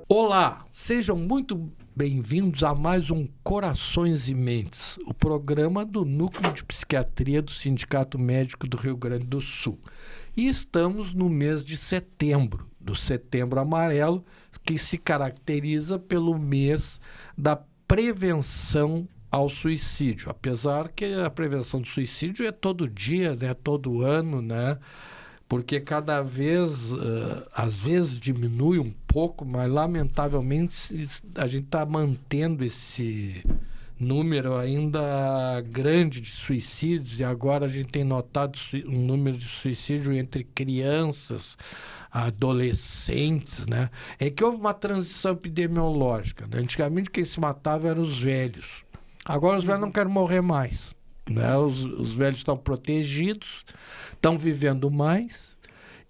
Olá, sejam muito bem-vindos a mais um Corações e Mentes, o programa do Núcleo de Psiquiatria do Sindicato Médico do Rio Grande do Sul. E estamos no mês de setembro, do Setembro Amarelo, que se caracteriza pelo mês da prevenção ao suicídio. Apesar que a prevenção do suicídio é todo dia, né? Todo ano, né? Porque cada vez, às vezes diminui um pouco, mas lamentavelmente a gente está mantendo esse número ainda grande de suicídios, e agora a gente tem notado um número de suicídio entre crianças, adolescentes, né? É que houve uma transição epidemiológica, né? Antigamente quem se matava eram os velhos. Agora os velhos não querem morrer mais, né? Os velhos estão protegidos, estão vivendo mais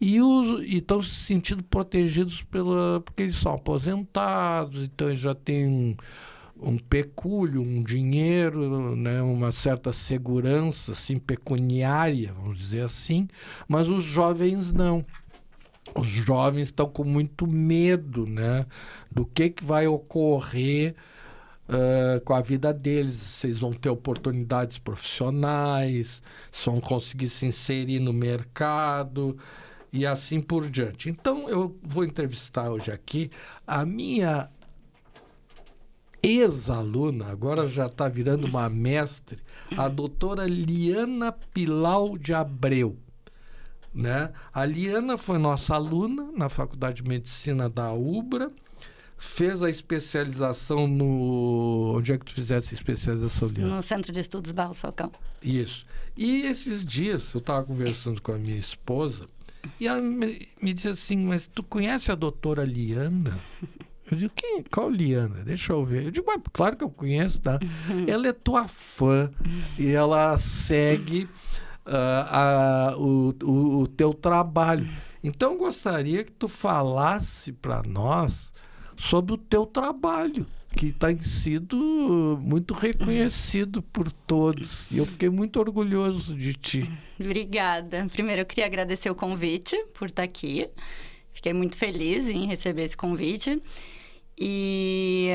e estão se sentindo protegidos porque eles são aposentados, então eles já têm um pecúlio, um dinheiro, né? Uma certa segurança assim, pecuniária, vamos dizer assim, mas os jovens não. Os jovens estão com muito medo, né? Do que vai ocorrer com a vida deles. Vocês vão ter oportunidades profissionais, vão conseguir se inserir no mercado e assim por diante. Então, eu vou entrevistar hoje aqui a minha ex-aluna, agora já está virando uma mestre, a doutora Liana Pilau de Abreu. Né? A Liana foi nossa aluna na Faculdade de Medicina da UBRA, fez a especialização no... Onde é que tu fizesse a especialização, Liana? No Centro de Estudos Barros Falcão. Isso. E esses dias eu estava conversando com a minha esposa e ela me disse assim, mas tu conhece a doutora Liana? Eu digo, qual Liana? Deixa eu ver. Eu digo, mas claro que eu conheço, tá? Ela é tua fã e ela segue o teu trabalho. Então, eu gostaria que tu falasse para nós sobre o teu trabalho, que tem sido muito reconhecido por todos. E eu fiquei muito orgulhoso de ti. Obrigada. Primeiro, eu queria agradecer o convite por estar aqui. Fiquei muito feliz em receber esse convite. E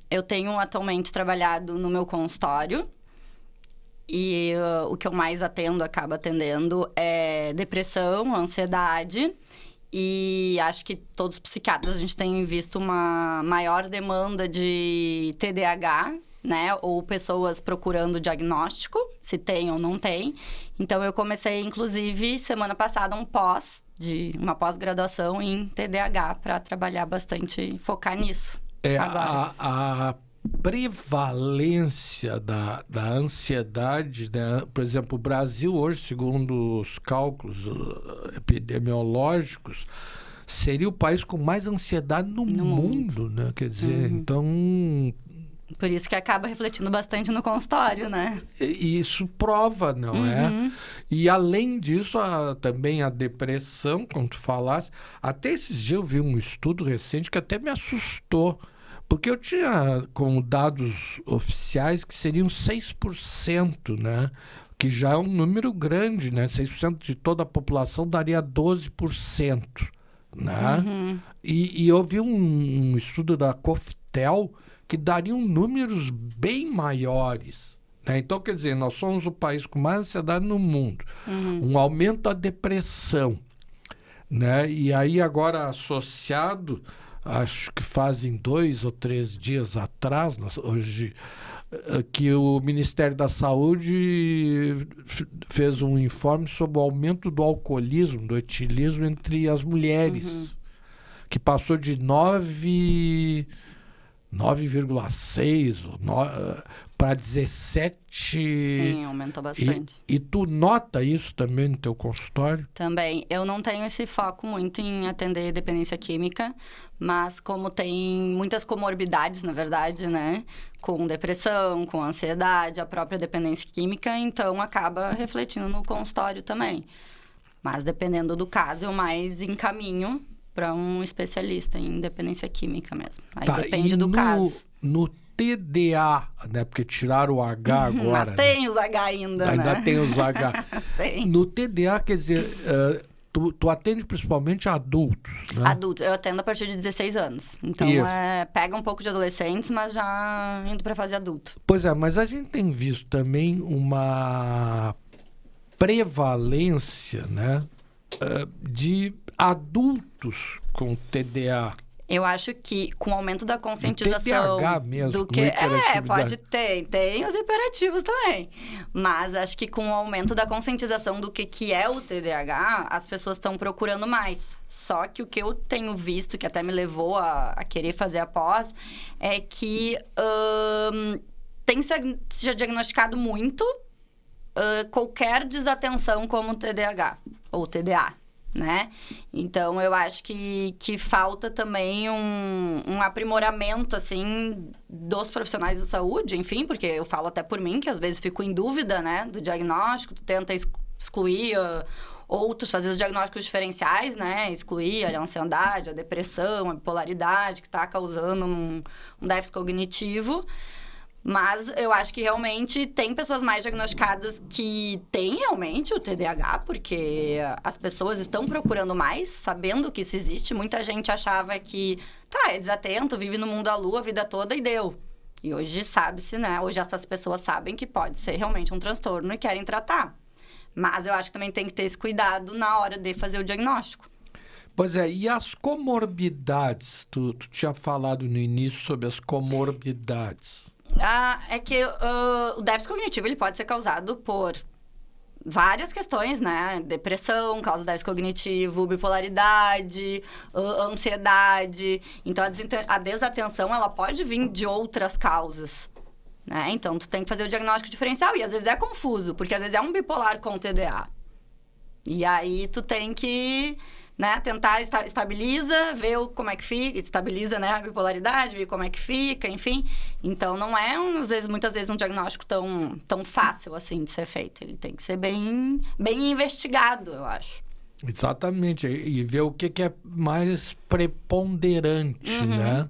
eu tenho atualmente trabalhado no meu consultório. E o que eu mais acabo atendendo é depressão, ansiedade. E acho que todos os psiquiatras, a gente tem visto uma maior demanda de TDAH, né? Ou pessoas procurando diagnóstico, se tem ou não tem. Então, eu comecei, inclusive, semana passada, uma pós-graduação em TDAH para trabalhar bastante, focar nisso. Agora. A prevalência da ansiedade, né? Por exemplo, o Brasil hoje, segundo os cálculos epidemiológicos, seria o país com mais ansiedade no mundo, né? Quer dizer, então... Por isso que acaba refletindo bastante no consultório, né? Isso prova, não é? E além disso, também a depressão, como tu falaste, até esses dias eu vi um estudo recente que até me assustou, porque eu tinha como dados oficiais que seriam 6%, né? Que já é um número grande, né? 6% de toda a população daria 12%, né? E eu vi um estudo da Coftel que dariam números bem maiores, né? Então, quer dizer, nós somos o país com mais ansiedade no mundo. Um aumento da depressão, né? E aí agora associado... Acho que fazem 2 ou 3 dias atrás, hoje, que o Ministério da Saúde fez um informe sobre o aumento do alcoolismo, do etilismo entre as mulheres, que passou de 9,6 para 17. Sim, aumentou bastante. E tu nota isso também no teu consultório? Também. Eu não tenho esse foco muito em atender dependência química, mas como tem muitas comorbidades, na verdade, né? Com depressão, com ansiedade, a própria dependência química, então acaba refletindo no consultório também. Mas dependendo do caso, eu mais encaminho para um especialista em dependência química mesmo. Aí depende do caso. No TDA, né? Porque tiraram o H agora. Mas tem os H ainda, né? Ainda tem os H. Tem. No TDA, quer dizer, Tu atende principalmente adultos, né? Adultos. Eu atendo a partir de 16 anos. Então, pega um pouco de adolescentes, mas já indo para fase adulto. Pois é, mas a gente tem visto também uma prevalência, né, de adultos com TDA. Eu acho que com o aumento da conscientização TDAH mesmo, do que pode ter, tem os hiperativos também. Mas acho que com o aumento da conscientização do que é o TDAH, as pessoas estão procurando mais. Só que o que eu tenho visto, que até me levou a querer fazer a pós, é que tem se diagnosticado muito qualquer desatenção como TDAH ou TDA. Né? Então, eu acho que falta também um aprimoramento, assim, dos profissionais da saúde, enfim, porque eu falo até por mim, que às vezes fico em dúvida, né, do diagnóstico, tu tenta excluir outros, fazer os diagnósticos diferenciais, né, excluir a ansiedade, a depressão, a bipolaridade, que está causando um déficit cognitivo. Mas eu acho que realmente tem pessoas mais diagnosticadas que têm realmente o TDAH, porque as pessoas estão procurando mais, sabendo que isso existe. Muita gente achava que, é desatento, vive no mundo à lua a vida toda e deu. E hoje sabe-se, né? Hoje essas pessoas sabem que pode ser realmente um transtorno e querem tratar. Mas eu acho que também tem que ter esse cuidado na hora de fazer o diagnóstico. Pois é, e as comorbidades? Tu tinha falado no início sobre as comorbidades. É que o déficit cognitivo ele pode ser causado por várias questões, né? Depressão, causa do déficit cognitivo, bipolaridade, ansiedade. Então, a desatenção, ela pode vir de outras causas, né? Então, tu tem que fazer o diagnóstico diferencial. E, às vezes, é confuso, porque, às vezes, é um bipolar com TDA. E aí, tu tem que... né, tentar estabiliza, ver como é que fica, estabiliza, né, a bipolaridade, ver como é que fica, enfim. Então, não é, muitas vezes, um diagnóstico tão fácil, assim, de ser feito. Ele tem que ser bem investigado, eu acho. Exatamente. E ver o que é mais preponderante, né?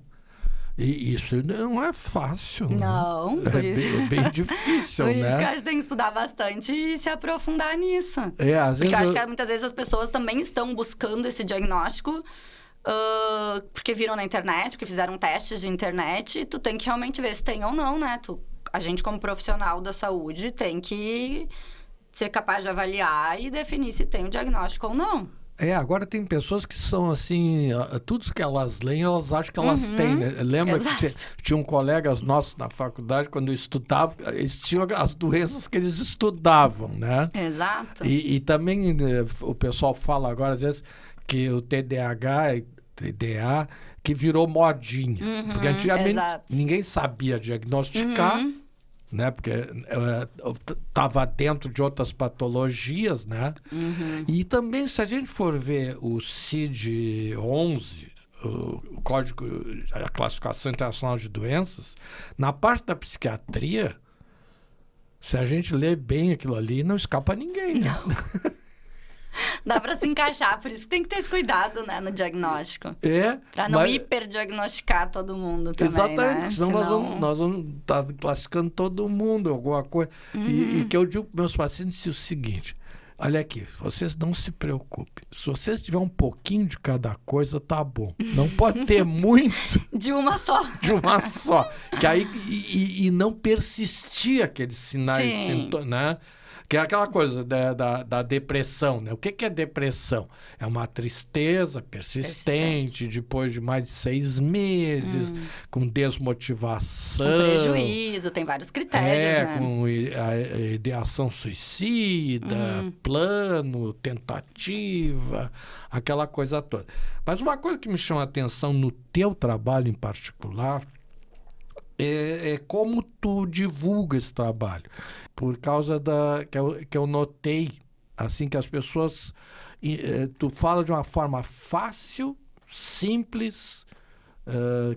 E isso não é fácil. Não, né? por isso... É bem difícil, por né? Por isso que a gente tem que estudar bastante e se aprofundar nisso. Às porque vezes eu acho que muitas vezes as pessoas também estão buscando esse diagnóstico porque viram na internet, porque fizeram testes de internet, e tu tem que realmente ver se tem ou não, né? A gente, como profissional da saúde, tem que ser capaz de avaliar e definir se tem o diagnóstico ou não. Agora tem pessoas que são assim, tudo que elas leem, elas acham que elas têm, né? Lembra Exato. que tinham colegas nossos na faculdade, quando eu estudava, eles tinham as doenças que eles estudavam, né? Exato. E também o pessoal fala agora, às vezes, que o TDA, que virou modinha. Porque antigamente ninguém sabia diagnosticar, né? Porque estava dentro de outras patologias, né? E também, se a gente for ver o CID-11, o Código, a Classificação Internacional de Doenças, na parte da psiquiatria, se a gente ler bem aquilo ali, não escapa ninguém, né? Dá para se encaixar, por isso que tem que ter esse cuidado, né, no diagnóstico. Para não hiperdiagnosticar todo mundo também, exatamente, né? Senão nós vamos estar classificando todo mundo, alguma coisa. E que eu digo para meus pacientes o seguinte, olha aqui, vocês não se preocupem. Se vocês tiverem um pouquinho de cada coisa, tá bom. Não pode ter muito. De uma só. De uma só. Que aí, e não persistir aqueles sinais, né? Que é aquela coisa da depressão, né? O que é depressão? É uma tristeza persistente, depois de mais de 6 meses, com desmotivação. Com prejuízo, tem vários critérios, né? Com a ideação suicida, plano, tentativa, aquela coisa toda. Mas uma coisa que me chama a atenção no teu trabalho em particular é como tu divulga esse trabalho. Por causa que eu notei, assim, que as pessoas... tu fala de uma forma fácil, simples,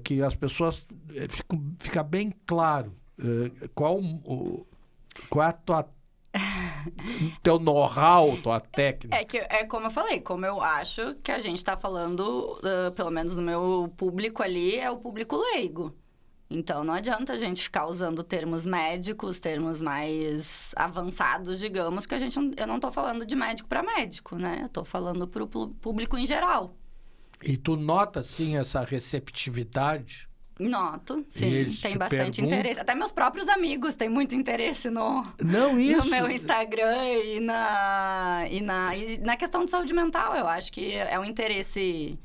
que as pessoas... Fica bem claro qual é a tua... teu know-how, tua técnica. É como eu falei, como eu acho que a gente está falando, pelo menos no meu público ali, é o público leigo. Então, não adianta a gente ficar usando termos médicos, termos mais avançados, digamos, que eu não tô falando de médico para médico, né? Eu tô falando pro público em geral. E tu nota, assim, essa receptividade? Noto, sim. Tem bastante interesse. Até meus próprios amigos têm muito interesse no meu Instagram e na questão de saúde mental. Eu acho que é um interesse...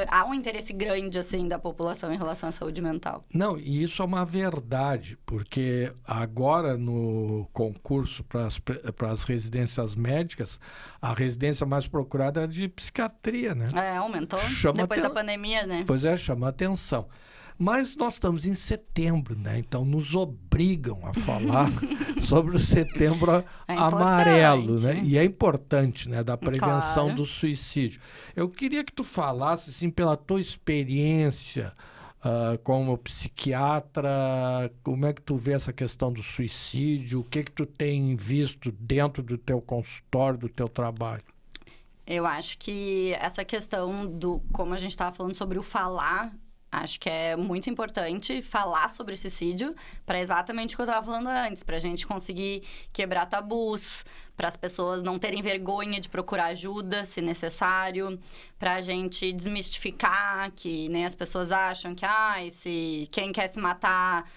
Há um interesse grande, assim, da população em relação à saúde mental. Não, e isso é uma verdade, porque agora no concurso para as residências médicas, a residência mais procurada é de psiquiatria, né? Aumentou depois da pandemia, né? Pois é, chama atenção. Mas nós estamos em setembro, né? Então nos obrigam a falar sobre o setembro amarelo, né? E é importante, né? Da prevenção do suicídio. Eu queria que tu falasse, assim, pela tua experiência como psiquiatra, como é que tu vê essa questão do suicídio? O que tu tem visto dentro do teu consultório, do teu trabalho? Eu acho que essa questão como a gente estava falando sobre o falar... Acho que é muito importante falar sobre o suicídio para exatamente o que eu estava falando antes, para a gente conseguir quebrar tabus, para as pessoas não terem vergonha de procurar ajuda, se necessário, para a gente desmistificar que as pessoas acham que quem quer se matar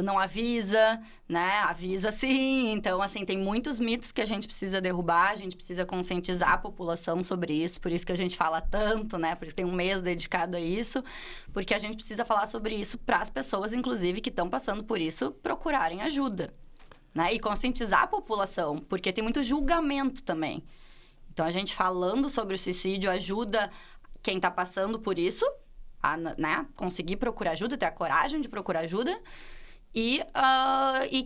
não avisa, né? Avisa sim. Então, assim, tem muitos mitos que a gente precisa derrubar, a gente precisa conscientizar a população sobre isso, por isso que a gente fala tanto, né? Por isso tem um mês dedicado a isso, porque a gente precisa falar sobre isso para as pessoas, inclusive, que estão passando por isso, procurarem ajuda, né? E conscientizar a população, porque tem muito julgamento também. Então, a gente falando sobre o suicídio ajuda quem está passando por isso, né, conseguir procurar ajuda, ter a coragem de procurar ajuda. E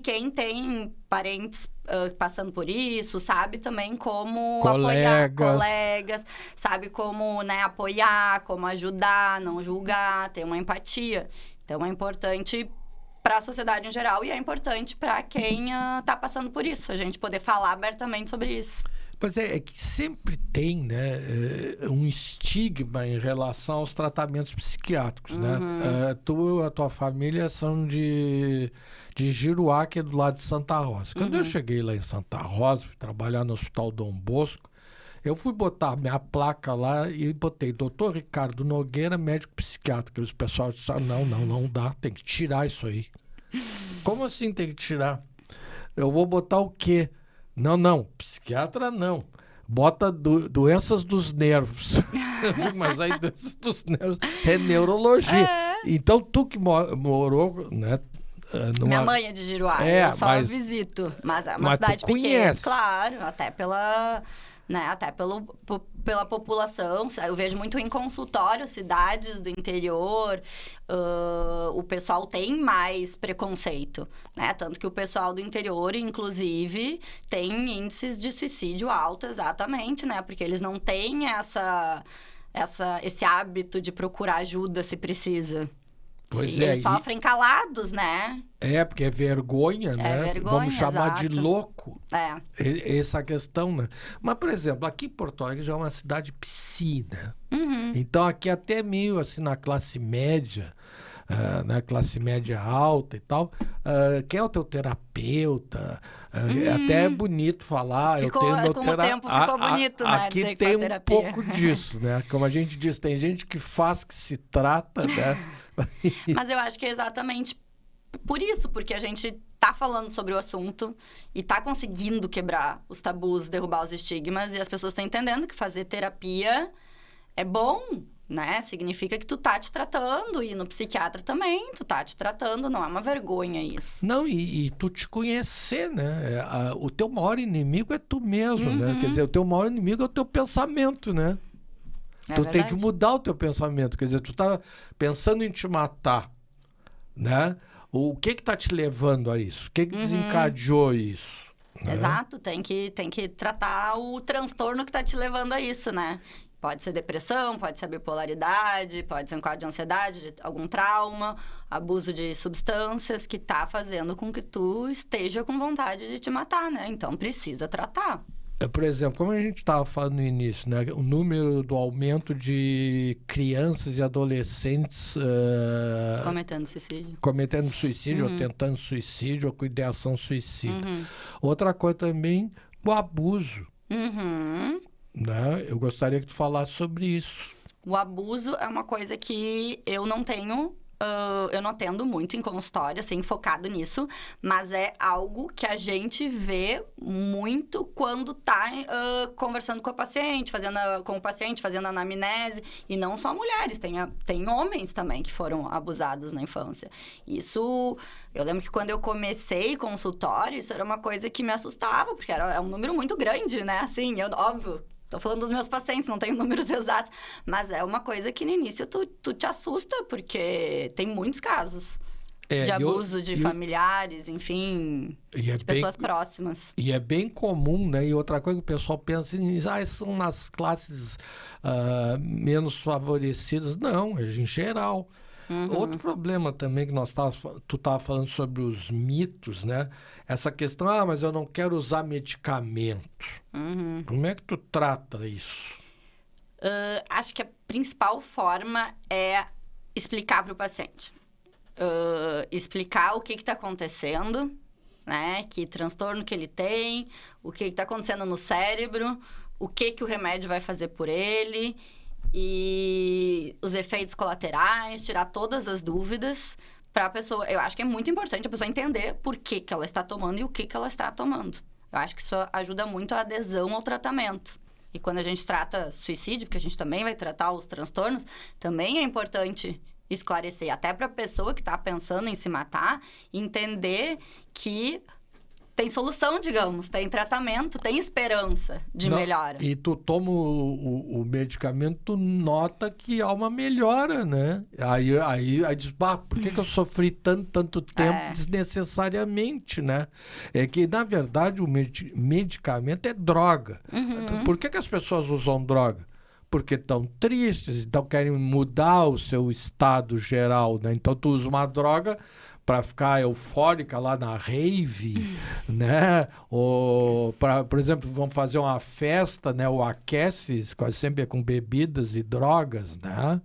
quem tem parentes passando por isso, sabe também como apoiar colegas, sabe como, né, apoiar, como ajudar, não julgar, ter uma empatia. Então, é importante para a sociedade em geral e é importante para quem está passando por isso, a gente poder falar abertamente sobre isso. Pois é que sempre tem, né, um estigma em relação aos tratamentos psiquiátricos, né? Tu e a tua família são de Giruá, que é do lado de Santa Rosa. Quando eu cheguei lá em Santa Rosa, fui trabalhar no Hospital Dom Bosco, eu fui botar minha placa lá e botei Dr. Ricardo Nogueira, médico psiquiatra. Os pessoal disseram, não dá, tem que tirar isso aí. Como assim tem que tirar? Eu vou botar o quê? Não, psiquiatra não. Bota doenças dos nervos. Mas aí doenças dos nervos é neurologia. Então, tu que morou, né? Minha mãe é de Giruá, eu só visito. Mas é uma cidade pequena, claro, até pela... Né, até pela população. Eu vejo muito em consultório, cidades do interior, o pessoal tem mais preconceito, né? Tanto que o pessoal do interior, inclusive, tem índices de suicídio alto, exatamente, né? Porque eles não têm esse hábito de procurar ajuda se precisa. Pois eles sofrem calados, né? Porque é vergonha, né? Vamos chamar de louco. Essa questão, né? Mas, por exemplo, aqui em Porto Alegre já é uma cidade piscina. Então, aqui até meio assim na classe média, na classe média alta e tal, quem é o teu terapeuta? Até é bonito falar. Ficou, eu tenho meu terapeuta. Com o tempo ficou bonito, né? Aqui tem um pouco disso, né? Como a gente diz, tem gente que faz que se trata, né? Mas eu acho que é exatamente por isso, porque a gente tá falando sobre o assunto e tá conseguindo quebrar os tabus, derrubar os estigmas, e as pessoas estão entendendo que fazer terapia é bom, né? Significa que tu tá te tratando, e no psiquiatra também tu tá te tratando, não é uma vergonha isso. Não, e tu te conhecer, né? O teu maior inimigo é tu mesmo, né? Quer dizer, o teu maior inimigo é o teu pensamento, né? Tu tem que mudar o teu pensamento. Quer dizer, tu tá pensando em te matar, né? O que tá te levando a isso? O que desencadeou isso? Né? Exato. Tem que tratar o transtorno que tá te levando a isso, né? Pode ser depressão, pode ser bipolaridade, pode ser um quadro de ansiedade, algum trauma, abuso de substâncias que tá fazendo com que tu esteja com vontade de te matar, né? Então, precisa tratar. Por exemplo, como a gente estava falando no início, né, o número do aumento de crianças e adolescentes cometendo suicídio, ou tentando suicídio, ou com ideação suicida. Outra coisa também, o abuso. Né? Eu gostaria que tu falasse sobre isso. O abuso é uma coisa que eu não tenho... eu não atendo muito em consultório, assim, focado nisso, mas é algo que a gente vê muito quando tá conversando com o paciente, fazendo anamnese, e não só mulheres, tem homens também que foram abusados na infância. Isso, eu lembro que quando eu comecei consultório, isso era uma coisa que me assustava, porque é um número muito grande, né, assim, óbvio. Tô falando dos meus pacientes, não tenho números exatos. Mas é uma coisa que no início tu te assusta, porque tem muitos casos de abuso de familiares, enfim, de pessoas próximas. E é bem comum, né? E outra coisa que o pessoal pensa são nas classes menos favorecidas. Não, é em geral. Outro problema também que tu estava falando sobre os mitos, né? Essa questão, mas eu não quero usar medicamento. Como é que tu trata isso? Acho que a principal forma é explicar para o paciente. Explicar o que está acontecendo, né? Que transtorno que ele tem, o que está acontecendo no cérebro, o que o remédio vai fazer por ele... E os efeitos colaterais, tirar todas as dúvidas para a pessoa. Eu acho que é muito importante a pessoa entender por que ela está tomando e o que ela está tomando. Eu acho que isso ajuda muito a adesão ao tratamento. E quando a gente trata suicídio, porque a gente também vai tratar os transtornos, também é importante esclarecer. Até para a pessoa que está pensando em se matar, entender que... tem solução, digamos, tem tratamento, tem esperança de melhora. E tu toma o medicamento, tu nota que há uma melhora, né? Aí diz, por que eu sofri tanto tempo desnecessariamente, né? É que, na verdade, o medicamento é droga. Por que as pessoas usam droga? Porque estão tristes, então querem mudar o seu estado geral, né? Então, tu usa uma droga... para ficar eufórica lá na rave, né? Ou, por exemplo, vão fazer uma festa, né? O aquece, quase sempre é com bebidas e drogas, né?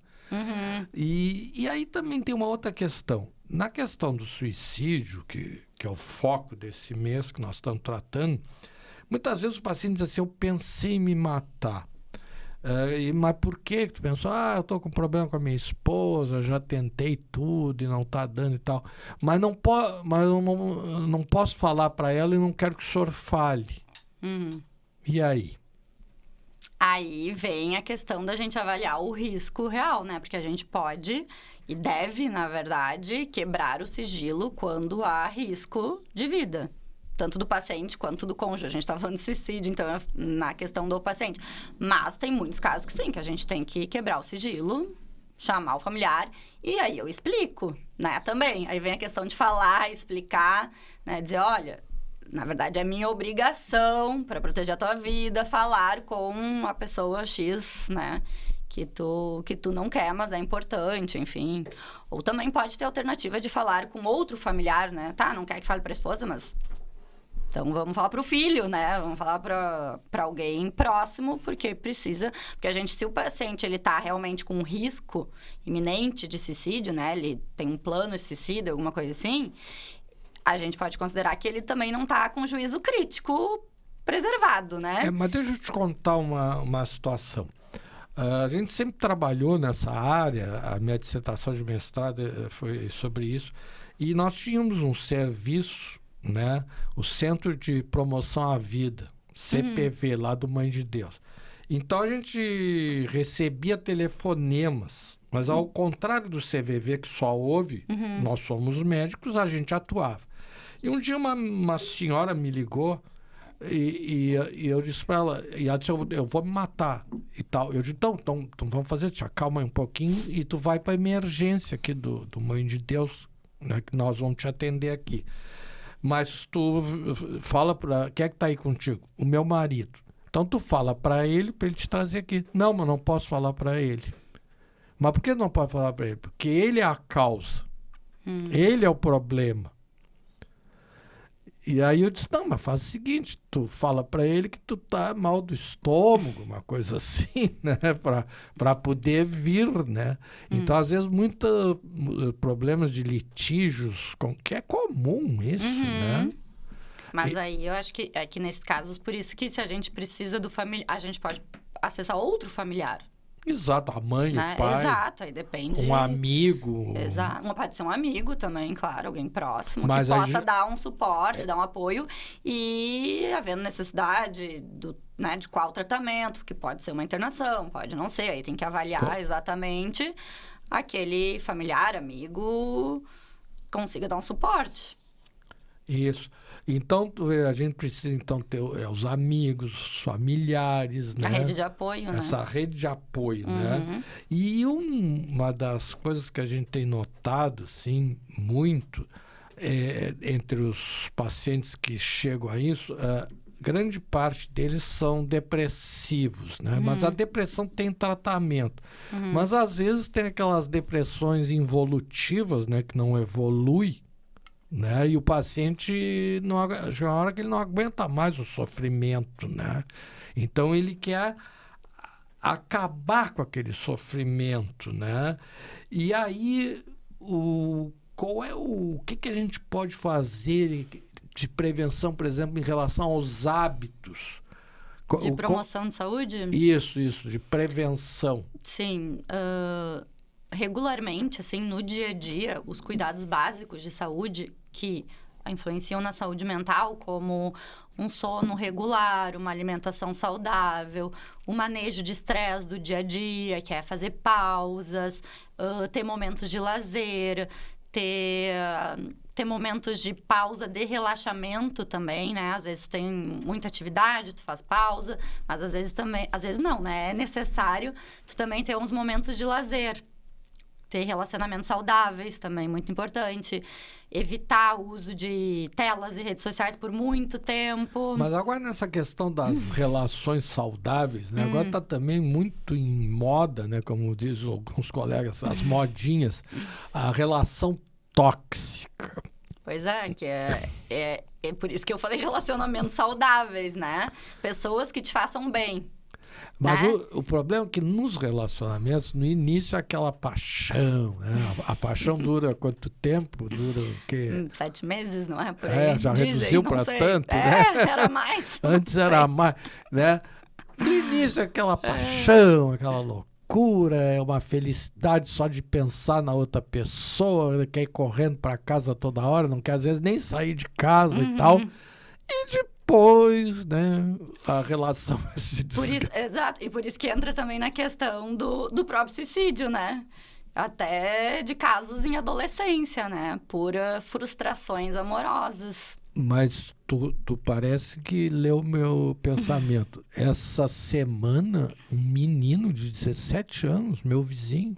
E aí também tem uma outra questão. Na questão do suicídio, que é o foco desse mês que nós estamos tratando, muitas vezes o paciente diz assim, eu pensei em me matar. Mas por que tu pensou? Eu tô com problema com a minha esposa, já tentei tudo e não tá dando e tal. Mas eu não posso falar para ela e não quero que o senhor fale. E aí? Aí vem a questão da gente avaliar o risco real, né? Porque a gente pode e deve, na verdade, quebrar o sigilo quando há risco de vida. Tanto do paciente quanto do cônjuge. A gente estava falando de suicídio, então, na questão do paciente. Mas tem muitos casos que sim, que a gente tem que quebrar o sigilo, chamar o familiar, e aí eu explico, né, também. Aí vem a questão de falar, explicar, né, dizer, olha, na verdade é minha obrigação, para proteger a tua vida, falar com a pessoa X, né, que tu não quer, mas é importante, enfim. Ou também pode ter a alternativa de falar com outro familiar, né, não quer que fale para a esposa, mas... Então, vamos falar para o filho, né? Vamos falar para alguém próximo, porque precisa... Porque se o paciente ele está realmente com um risco iminente de suicídio, né? Ele tem um plano de suicídio, alguma coisa assim, a gente pode considerar que ele também não está com juízo crítico preservado, né? Mas deixa eu te contar uma situação. A gente sempre trabalhou nessa área, a minha dissertação de mestrado foi sobre isso, e nós tínhamos um serviço, né? O Centro de Promoção à Vida, CPV, lá do Mãe de Deus. Então, a gente recebia telefonemas, mas ao contrário do CVV, que só ouve, nós somos médicos, a gente atuava. E um dia uma senhora me ligou e eu disse para ela, e ela disse, eu vou me matar e tal. Eu disse, então vamos fazer, te acalma aí um pouquinho e tu vai para a emergência aqui do Mãe de Deus, né, que nós vamos te atender aqui. Mas tu fala para... Quem é que está aí contigo? O meu marido. Então, tu fala para ele te trazer aqui. Não, mas não posso falar para ele. Mas por que não pode falar para ele? Porque ele é a causa. Ele é o problema. E aí eu disse, não, mas faz o seguinte, tu fala para ele que tu tá mal do estômago, uma coisa assim, né? Para poder vir, né? Então, às vezes, muitos problemas de litígios, que é comum isso, né? Mas aí eu acho que nesses casos, por isso que se a gente precisa do familiar, a gente pode acessar outro familiar. Exato, a mãe, né? o pai. Exato, aí depende. Um amigo. Exato. Pode ser um amigo também, claro, alguém próximo, Mas que possa gente... dar um suporte, dar um apoio. E havendo necessidade de qual tratamento, porque pode ser uma internação, pode não ser. Aí tem que avaliar exatamente aquele familiar, amigo, consiga dar um suporte. Isso. Então, a gente precisa, então, ter os amigos, os familiares, né? A rede de apoio, né? Essa rede de apoio, né? E uma das coisas que a gente tem notado, sim, muito, entre os pacientes que chegam a isso, grande parte deles são depressivos, né? Mas a depressão tem tratamento. Mas, às vezes, tem aquelas depressões involutivas, né? Que não evolui, né? E o paciente, chega uma hora que ele não aguenta mais o sofrimento, né? Então, ele quer acabar com aquele sofrimento, né? E aí, o que a gente pode fazer de prevenção, por exemplo, em relação aos hábitos? De promoção de saúde? Isso, de prevenção. Sim, regularmente, assim, no dia a dia, os cuidados básicos de saúde que influenciam na saúde mental, como um sono regular, uma alimentação saudável, o manejo de estresse do dia a dia, que é fazer pausas, ter momentos de lazer, ter momentos de pausa de relaxamento também, né? Às vezes tu tem muita atividade, tu faz pausa, mas às vezes não, né? É necessário tu também ter uns momentos de lazer. Ter relacionamentos saudáveis também, muito importante. Evitar o uso de telas e redes sociais por muito tempo. Mas agora nessa questão das relações saudáveis, né? Agora está também muito em moda, né? Como dizem alguns colegas, as modinhas, a relação tóxica. Pois é, que é por isso que eu falei relacionamentos saudáveis, né? Pessoas que te façam bem. Mas né? o problema é que nos relacionamentos, no início, é aquela paixão, né? A paixão dura quanto tempo? Dura o quê? 7 meses, não é? Por aí, já dizem, reduziu para tanto, né? né? Era mais. Antes era mais, né? No início, aquela paixão, aquela loucura, é uma felicidade só de pensar na outra pessoa, quer ir correndo para casa toda hora, não quer às vezes nem sair de casa e tal. E depois, né, a relação se desgasta. Exato, e por isso que entra também na questão do próprio suicídio, né? Até de casos em adolescência, né? Por frustrações amorosas. Mas tu parece que leu meu pensamento. Essa semana, um menino de 17 anos, meu vizinho,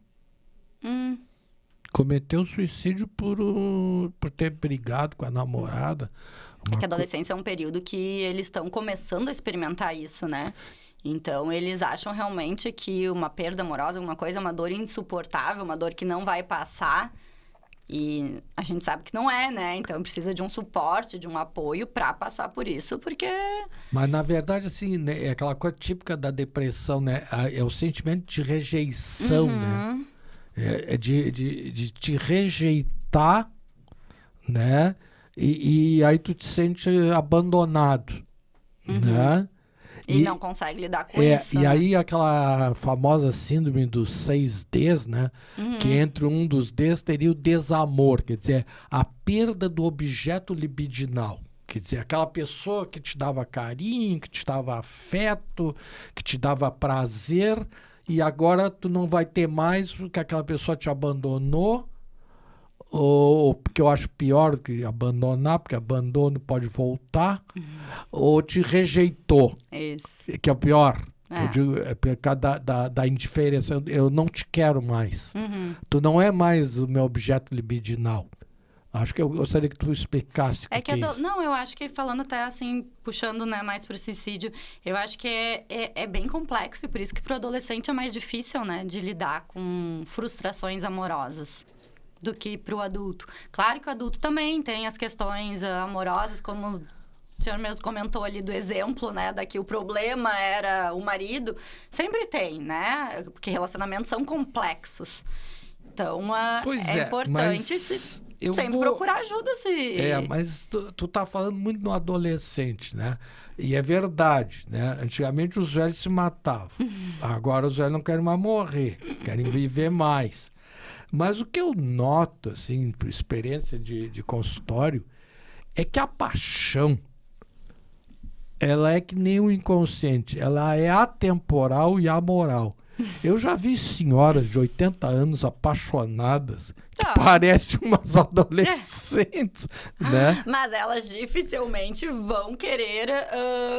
cometeu suicídio por ter brigado com a namorada. É que a adolescência é um período que eles estão começando a experimentar isso, né? Então, eles acham realmente que uma perda amorosa, alguma coisa, é uma dor insuportável, uma dor que não vai passar. E a gente sabe que não é, né? Então, precisa de um suporte, de um apoio para passar por isso, porque... Mas, na verdade, assim, né, é aquela coisa típica da depressão, né? É o sentimento de rejeição, né? É de te rejeitar, né? E aí tu te sente abandonado, né? E não consegue lidar com isso. E né? aí aquela famosa síndrome dos 6 Ds, né? Que entre um dos Ds teria o desamor, quer dizer, a perda do objeto libidinal. Quer dizer, aquela pessoa que te dava carinho, que te dava afeto, que te dava prazer, e agora tu não vai ter mais porque aquela pessoa te abandonou, ou porque eu acho pior que abandonar, porque abandono pode voltar, ou te rejeitou, Isso. que é o pior. É. Eu digo, é por causa da indiferença. Eu não te quero mais. Tu não é mais o meu objeto libidinal. Acho que eu gostaria que tu explicasse o que é isso. Não, eu acho que falando até assim, puxando, né, mais pro suicídio, eu acho que é bem complexo e por isso que pro adolescente é mais difícil, né, de lidar com frustrações amorosas. do que para o adulto. Claro que o adulto também tem as questões amorosas, como o senhor mesmo comentou ali do exemplo, né? Daqui o problema era o marido. Sempre tem, né? Porque relacionamentos são complexos. Então, é importante sempre procurar ajuda. Mas tu tá falando muito no adolescente, né? E é verdade, né? Antigamente os velhos se matavam. Agora os velhos não querem mais morrer, querem viver mais. Mas o que eu noto, assim, por experiência de consultório, é que a paixão, ela é que nem o inconsciente, ela é atemporal e amoral. Eu já vi senhoras de 80 anos apaixonadas que parecem umas adolescentes, né? Mas elas dificilmente vão querer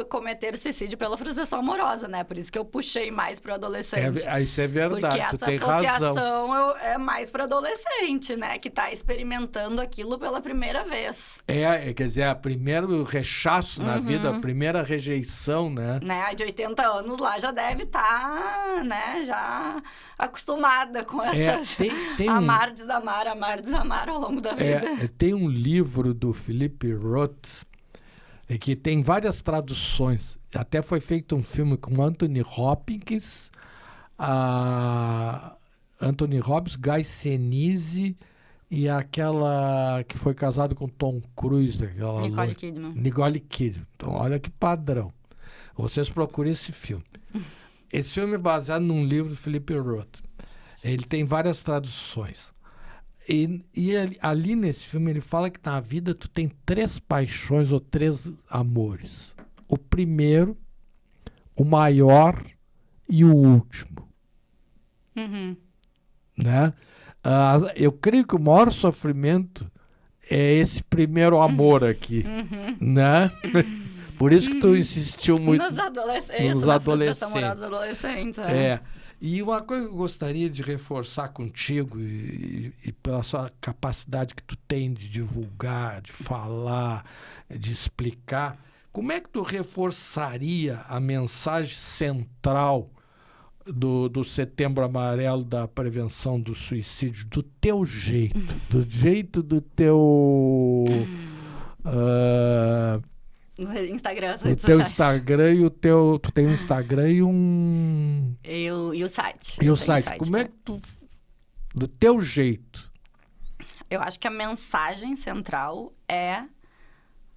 cometer suicídio pela frustração amorosa, né? Por isso que eu puxei mais pro adolescente. Isso é verdade, porque tu tem essa associação razão. É mais pro adolescente, né? Que tá experimentando aquilo pela primeira vez. Quer dizer, o primeiro rechaço na vida, a primeira rejeição, né? A de 80 anos lá já deve estar, né? Já acostumada com essas... Amar, desamar ao longo da vida. Tem um livro do Philip Roth que tem várias traduções. Até foi feito um filme com Anthony Hopkins, Guy Sinise e aquela que foi casada com Tom Cruise. Nicole Kidman. Então, olha que padrão. Vocês procurem esse filme. Esse filme é baseado num livro do Philip Roth. Ele tem várias traduções. E ali nesse filme ele fala que na vida tu tem 3 paixões ou 3 amores. O primeiro, o maior e o último. Né? Eu creio que o maior sofrimento é esse primeiro amor aqui. Né? Por isso que tu insistiu muito nos adolescentes. E uma coisa que eu gostaria de reforçar contigo e pela sua capacidade que tu tem de divulgar, de falar, de explicar, como é que tu reforçaria a mensagem central do Setembro Amarelo da prevenção do suicídio do teu jeito, do jeito do teu... Instagram, as redes redes sociais. O teu Instagram e o teu... Tu tem um Instagram e um... E o site. E o site. Como é que tu... Do teu jeito. Eu acho que a mensagem central é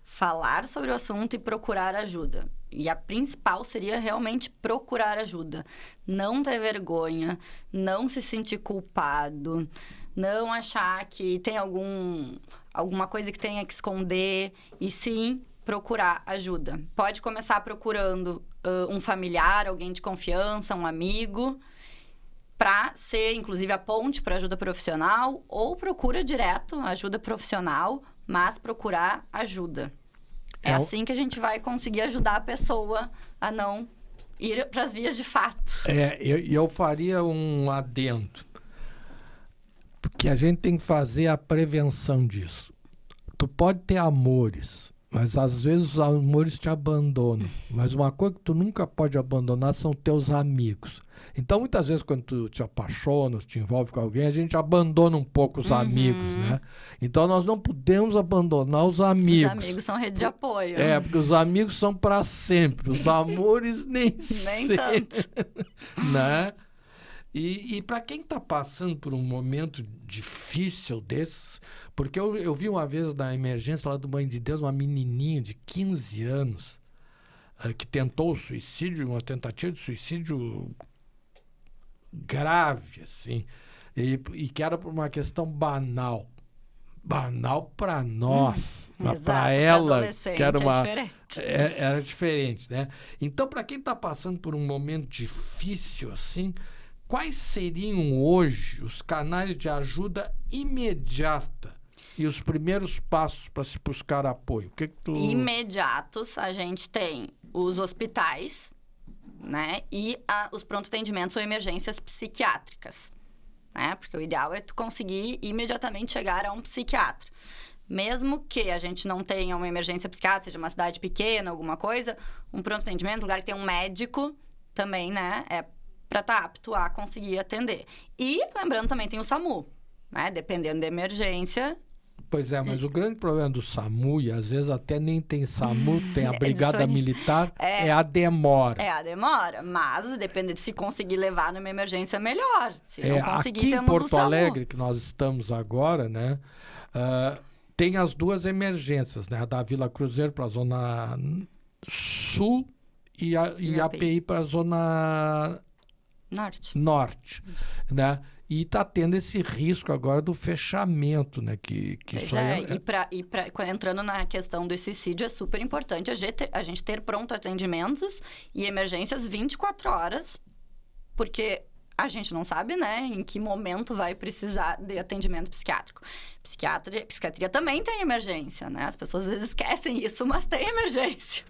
falar sobre o assunto e procurar ajuda. E a principal seria realmente procurar ajuda. Não ter vergonha, não se sentir culpado, não achar que tem alguma coisa que tenha que esconder. E sim... procurar ajuda. Pode começar procurando um familiar, alguém de confiança, um amigo, para ser, inclusive, a ponte para ajuda profissional, ou procura direto ajuda profissional, mas procurar ajuda. É assim que a gente vai conseguir ajudar a pessoa a não ir para as vias de fato. Eu faria um adendo, porque a gente tem que fazer a prevenção disso. Tu pode ter amores, mas às vezes os amores te abandonam. Mas uma coisa que tu nunca pode abandonar são teus amigos. Então, muitas vezes, quando tu te apaixona, te envolve com alguém, a gente abandona um pouco os amigos, né? Então, nós não podemos abandonar os amigos. Os amigos são rede de apoio. Porque os amigos são para sempre. Os amores nem sempre. Tanto. Né? E para quem está passando por um momento difícil desses, porque eu vi uma vez na emergência lá do Banho de Deus, uma menininha de 15 anos que tentou o suicídio, uma tentativa de suicídio grave, assim, e que era por uma questão banal. Banal para nós, mas para ela, que era era diferente, né? Então, para quem está passando por um momento difícil assim, quais seriam hoje os canais de ajuda imediata e os primeiros passos para se buscar apoio? O que tu... Imediatos, a gente tem os hospitais, né? E os pronto-atendimentos ou emergências psiquiátricas, né? Porque o ideal é tu conseguir imediatamente chegar a um psiquiatra. Mesmo que a gente não tenha uma emergência psiquiátrica, seja uma cidade pequena, alguma coisa, um pronto-atendimento, um lugar que tem um médico também, né? Para estar apto a conseguir atender. E, lembrando, também tem o SAMU, né? Dependendo da emergência. Pois é, mas o grande problema do SAMU, e às vezes até nem tem SAMU, tem a Brigada Militar, é a demora. É a demora, mas depende de se conseguir levar numa emergência melhor. Se não conseguir, aqui temos em Porto o SAMU. Alegre, que nós estamos agora, né, tem as duas emergências, né, a da Vila Cruzeiro para a Zona Sul e a API para a Zona Norte, né? E está tendo esse risco agora do fechamento, né? Entrando na questão do suicídio, é super importante a gente ter pronto atendimentos e emergências 24 horas, porque a gente não sabe, né, em que momento vai precisar de atendimento psiquiátrico. Psiquiatria também tem emergência, né? As pessoas às vezes esquecem isso, mas tem emergência.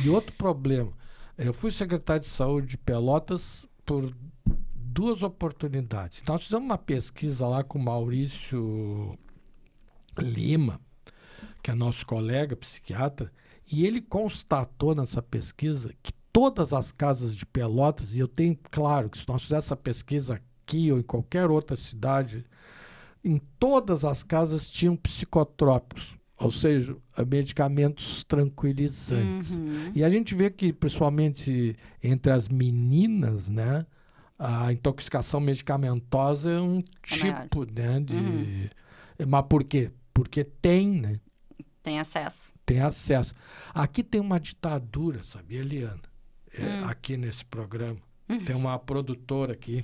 E outro problema, eu fui secretário de Saúde de Pelotas por 2 oportunidades. Nós fizemos uma pesquisa lá com o Maurício Lima, que é nosso colega psiquiatra, e ele constatou nessa pesquisa que todas as casas de Pelotas, e eu tenho claro que se nós fizéssemos essa pesquisa aqui ou em qualquer outra cidade, em todas as casas tinham psicotrópicos, ou seja, medicamentos tranquilizantes. E a gente vê que, principalmente entre as meninas, né, a intoxicação medicamentosa é um tipo, né, de... Mas por quê? Porque tem, né? Tem acesso. Tem acesso. Aqui tem uma ditadura, sabia, Liana? Aqui nesse programa. Tem uma produtora aqui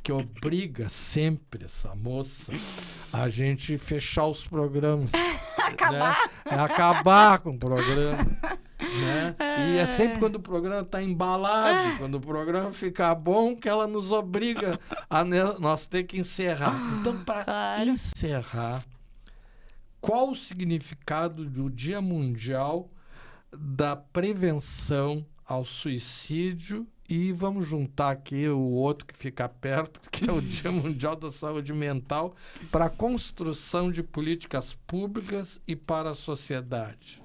que obriga sempre essa moça a gente fechar os programas. Acabar? Né? Acabar com o programa. Né? E é sempre quando o programa está embalado, quando o programa fica bom, que ela nos obriga a nós ter que encerrar. Então, para encerrar, qual o significado do Dia Mundial da Prevenção ao Suicídio? E vamos juntar aqui o outro que fica perto, que é o Dia Mundial da Saúde Mental, para a construção de políticas públicas e para a sociedade.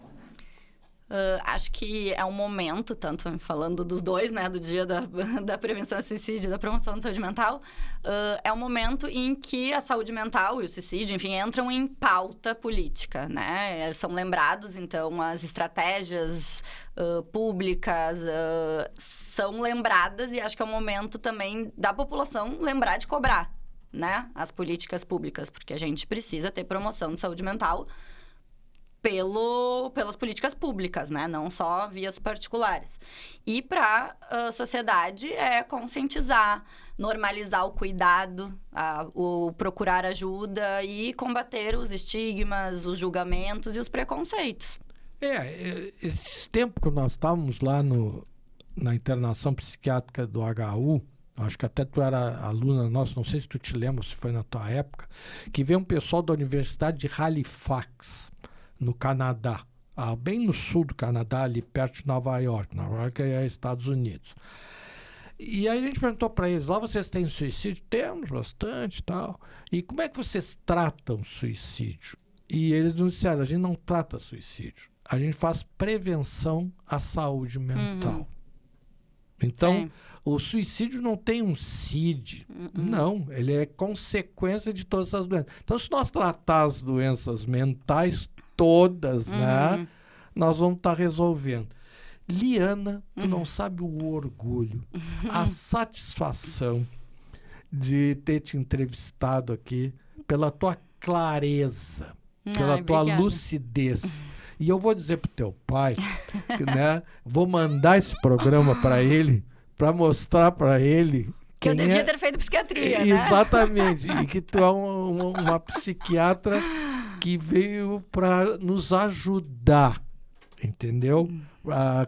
Acho que é um momento, tanto falando dos dois, né, do dia da prevenção ao suicídio e da promoção da saúde mental, é um momento em que a saúde mental e o suicídio, enfim, entram em pauta política, né? São lembrados, então, as estratégias públicas são lembradas, e acho que é um momento também da população lembrar de cobrar, né, as políticas públicas, porque a gente precisa ter promoção de saúde mental pelas políticas públicas, né? Não só vias particulares. E para a sociedade é conscientizar, normalizar o cuidado, o procurar ajuda e combater os estigmas, os julgamentos e os preconceitos. Esses tempos que nós estávamos lá na internação psiquiátrica do HU, acho que até tu era aluna nossa, não sei se tu te lembra, se foi na tua época, que veio um pessoal da Universidade de Halifax, no Canadá, bem no sul do Canadá, ali perto de Nova York. Nova York é Estados Unidos. E aí a gente perguntou para eles, lá vocês têm suicídio? Temos bastante e tal. E como é que vocês tratam suicídio? E eles nos disseram, a gente não trata suicídio, a gente faz prevenção à saúde mental. Então, o suicídio não tem um CID. Não, ele é consequência de todas as doenças. Então, se nós tratar as doenças mentais todas, né, nós vamos estar resolvendo. Liana, tu não sabe o orgulho, a satisfação de ter te entrevistado aqui, pela tua clareza, pela tua lucidez. E eu vou dizer pro teu pai, né, vou mandar esse programa para ele, para mostrar para ele que eu devia ter feito psiquiatria, né? Exatamente, e que tu é uma psiquiatra que veio para nos ajudar, entendeu?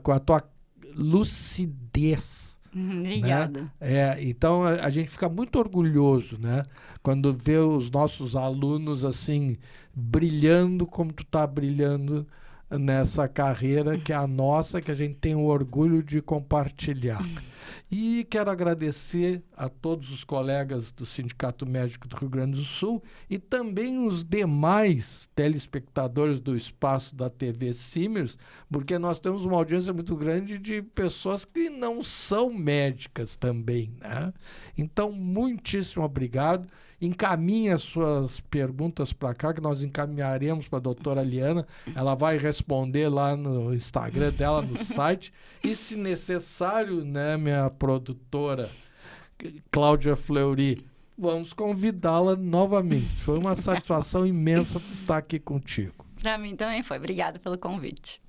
Com a tua lucidez. Obrigada. Né? Então, a gente fica muito orgulhoso, né? Quando vê os nossos alunos, assim, brilhando como tu tá brilhando nessa carreira que é a nossa, que a gente tem o orgulho de compartilhar. E quero agradecer a todos os colegas do Sindicato Médico do Rio Grande do Sul e também os demais telespectadores do espaço da TV Simers, porque nós temos uma audiência muito grande de pessoas que não são médicas também, né? Então, muitíssimo obrigado. Encaminhe as suas perguntas para cá, que nós encaminharemos para a doutora Liana. Ela vai responder lá no Instagram dela, no site. E, se necessário, né, minha produtora Cláudia Fleury, vamos convidá-la novamente. Foi uma satisfação imensa estar aqui contigo. Para mim também foi. Obrigada pelo convite.